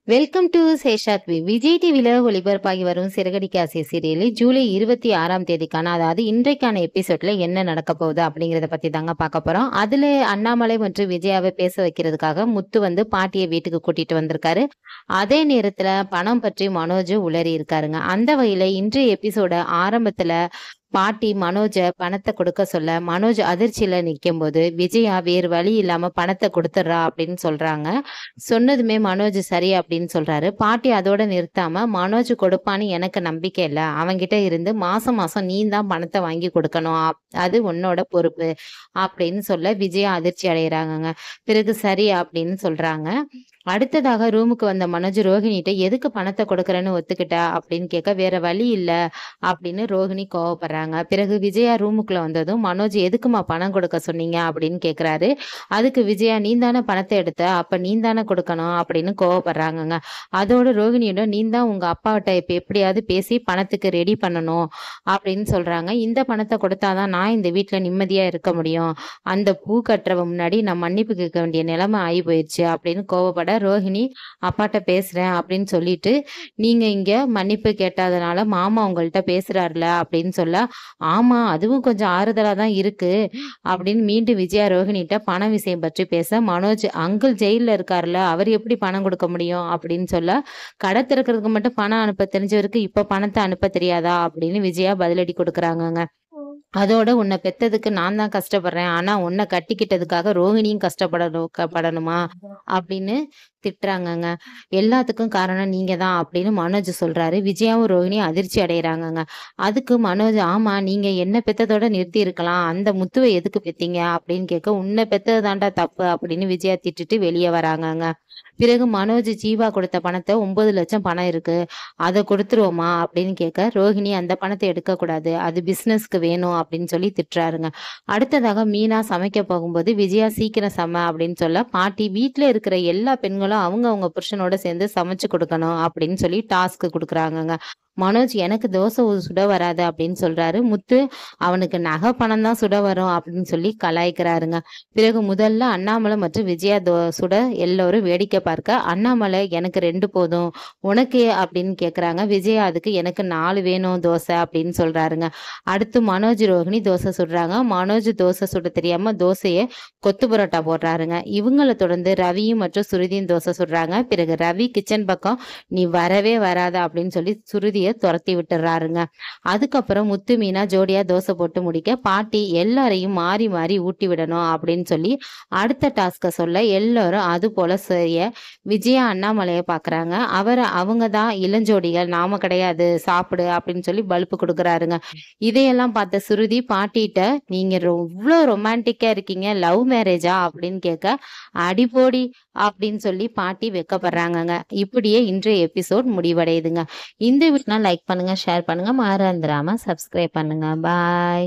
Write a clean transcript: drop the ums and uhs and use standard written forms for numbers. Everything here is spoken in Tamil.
Welcome to சேஷாத்வி. விஜய் டிவில ஒளிபரப்பாகி வரும் சிறகடிக்க ஆசை சீரியலில் ஜூலை 26ஆம் தேதிக்கான அதாவது இன்றைக்கான எபிசோட்ல என்ன நடக்க போகுது அப்படிங்கிறத பத்தி தாங்க பார்க்க போறோம். அதுல அண்ணாமலை மற்றும் விஜயாவை பேச வைக்கிறதுக்காக முத்து வந்து பாட்டியை வீட்டுக்கு கூட்டிட்டு வந்திருக்காரு. அதே நேரத்துல பணம் பற்றி மனோஜ் உளறி இருக்காருங்க. அந்த வகையில இன்றைய எபிசோட ஆரம்பத்துல பாட்டி மனோஜ பணத்தை கொடுக்க சொல்ல மனோஜ் அதிர்ச்சியில நிற்கும் போது விஜயா வேறு வழி இல்லாம பணத்தை கொடுத்துட்றா அப்படின்னு சொல்றாங்க. சொன்னதுமே மனோஜ் சரி அப்படின்னு சொல்றாரு. பாட்டி அதோட நிறுத்தாம மனோஜ் கொடுப்பான்னு எனக்கு நம்பிக்கை இல்லை, அவன்கிட்ட இருந்து மாசம் மாசம் நீ தான் பணத்தை வாங்கி கொடுக்கணும், அது உன்னோட பொறுப்பு அப்படின்னு சொல்ல விஜயா அதிர்ச்சி அடைகிறாங்க. பிறகு சரி அப்படின்னு சொல்றாங்க. அடுத்ததாக ரூமுக்கு வந்த மனோஜ் ரோஹிணிட்ட எதுக்கு பணத்தை கொடுக்கறேன்னு ஒத்துக்கிட்டா அப்படின்னு கேட்க வேற வழி இல்ல அப்படின்னு ரோஹிணி கோவப்படுறாங்க. பிறகு விஜயா ரூமுக்குள்ள வந்ததும் மனோஜ் எதுக்குமா பணம் கொடுக்க சொன்னீங்க அப்படின்னு கேட்கிறாரு. அதுக்கு விஜயா நீ தானே பணத்தை எடுத்த, அப்ப நீ தானே கொடுக்கணும் அப்படின்னு கோவப்படுறாங்கங்க. அதோட ரோஹிணியோட நீ தான் உங்க அப்பாவிட்ட இப்ப எப்படியாவது பேசி பணத்துக்கு ரெடி பண்ணணும் அப்படின்னு சொல்றாங்க. இந்த பணத்தை கொடுத்தாதான் நான் இந்த வீட்டுல நிம்மதியா இருக்க முடியும், அந்த பூ கட்டுறவ முன்னாடி நான் மன்னிப்பு கேட்க வேண்டிய நிலைமை ஆகி போயிடுச்சு அப்படின்னு கோவப்பட ரோஹிணி அப்பாட்ட பேசுறேன் அப்படின்னு சொல்லிட்டு நீங்க இங்க மன்னிப்பு கேட்டாதனால மாமா உங்கள்கிட்ட பேசுறாருல அப்படின்னு சொல்ல ஆமா அதுவும் கொஞ்சம் ஆறுதலா தான் இருக்கு அப்படின்னு மீண்டும் விஜயா ரோஹிணிட்ட பண விஷயம் பற்றி பேச மனோஜ் அங்கிள் ஜெயில இருக்காருல்ல, அவர் எப்படி பணம் கொடுக்க முடியும் அப்படின்னு சொல்ல கடை திறக்கிறதுக்கு மட்டும் பணம் அனுப்ப தெரிஞ்சவருக்கு இப்ப பணத்தை அனுப்ப தெரியாதா அப்படின்னு விஜயா பதிலடி கொடுக்குறாங்கங்க. அதோட உன்னை பெத்ததுக்கு நான் தான் கஷ்டப்படுறேன், ஆனா உன்னை கட்டிக்கிட்டதுக்காக ரோஹிணியும் கஷ்டப்படணுமா அப்படின்னு திட்டுறாங்கங்க. எல்லாத்துக்கும் காரணம் நீங்க தான் அப்படின்னு மனோஜ் சொல்றாரு. விஜயாவும் ரோஹிணியும் அதிர்ச்சி அடைகிறாங்கங்க. அதுக்கு மனோஜ் ஆமா நீங்க என்ன பெத்ததோட நிறுத்தி இருக்கலாம், அந்த முத்துவை எதுக்கு பெத்தீங்க அப்படின்னு கேட்க உன்னை பெத்தது தாண்டா தப்பு அப்படின்னு விஜயா திட்டுட்டு வெளியே வராங்கங்க. பிறகு மனோஜ் ஜீவா கொடுத்த பணத்தை 9 லட்சம் பணம் இருக்கு, அதை கொடுத்துருவோமா அப்படின்னு கேட்க ரோஹிணி அந்த பணத்தை எடுக்க கூடாது, அது பிசினஸ்க்கு வேணும் அப்படின்னு சொல்லி திட்டுறாருங்க. அடுத்ததாக மீனா சமைக்க போகும்போது விஜயா சீக்கிரம் சம அப்படின்னு சொல்ல பாட்டி வீட்டுல இருக்கிற எல்லா பெண்களும் அவங்க புருஷனோட சேர்ந்து சமைச்சு கொடுக்கணும் அப்படின்னு சொல்லி டாஸ்க் கொடுக்குறாங்கங்க. மனோஜ் எனக்கு தோசை சுட வராது அப்படின்னு சொல்றாரு. முத்து அவனுக்கு நகை பணம் தான் சுட வரும் அப்படின்னு சொல்லி கலாய்க்கிறாருங்க. பிறகு முதல்ல அண்ணாமலை மற்றும் விஜயா சுட எல்லோரும் வேடிக்கை பார்க்க அண்ணாமலை எனக்கு 2 போதும் உனக்கு அப்படின்னு கேட்குறாங்க. விஜயா அதுக்கு எனக்கு 4 வேணும் தோசை அப்படின்னு சொல்றாருங்க. அடுத்து மனோஜ் ரோஹிணி தோசை சுடுறாங்க. மனோஜ் தோசை சுட தெரியாம தோசையை கொத்து பரோட்டா போடுறாருங்க. இவங்களை தொடர்ந்து ரவியும் மற்றும் சுருதியும் தோசை சுடுறாங்க. பிறகு ரவி கிச்சன் பக்கம் நீ வரவே வராத அப்படின்னு சொல்லி சுருதியை துரத்தி விட்டுறாருங்க. அதுக்கப்புறம் முத்து மீனா ஜோடியா தோசை போட்டு முடிக்க பாட்டி எல்லாரையும் மாறி மாறி ஊட்டி விடணும் அப்படின்னு சொல்லி அடுத்த டாஸ்க சொல்ல எல்லாரும் அது போல செய்ய விஜயா அண்ணாமலையை பாக்குறாங்க. அவங்க தான் இளஞ்சோடிகள், நாம கிடையாது, சாப்பிடு அப்படின்னு சொல்லி பல்பு கொடுக்குறாருங்க. இதையெல்லாம் பார்த்த சுருதி பாட்டிட்ட நீங்க இவ்வளோ ரொமான்டிக்கா இருக்கீங்க, லவ் மேரேஜா அப்படின்னு கேட்க அடிபோடி அப்படின்னு சொல்லி பாட்டி வெக்கப்படுறாங்கங்க. இப்படியே இன்றைய எபிசோட் முடிவடையுதுங்க. இந்த வீட்டுனா லைக் பண்ணுங்க, ஷேர் பண்ணுங்க, மறந்துடாம சப்ஸ்கிரைப் பண்ணுங்க. பாய்.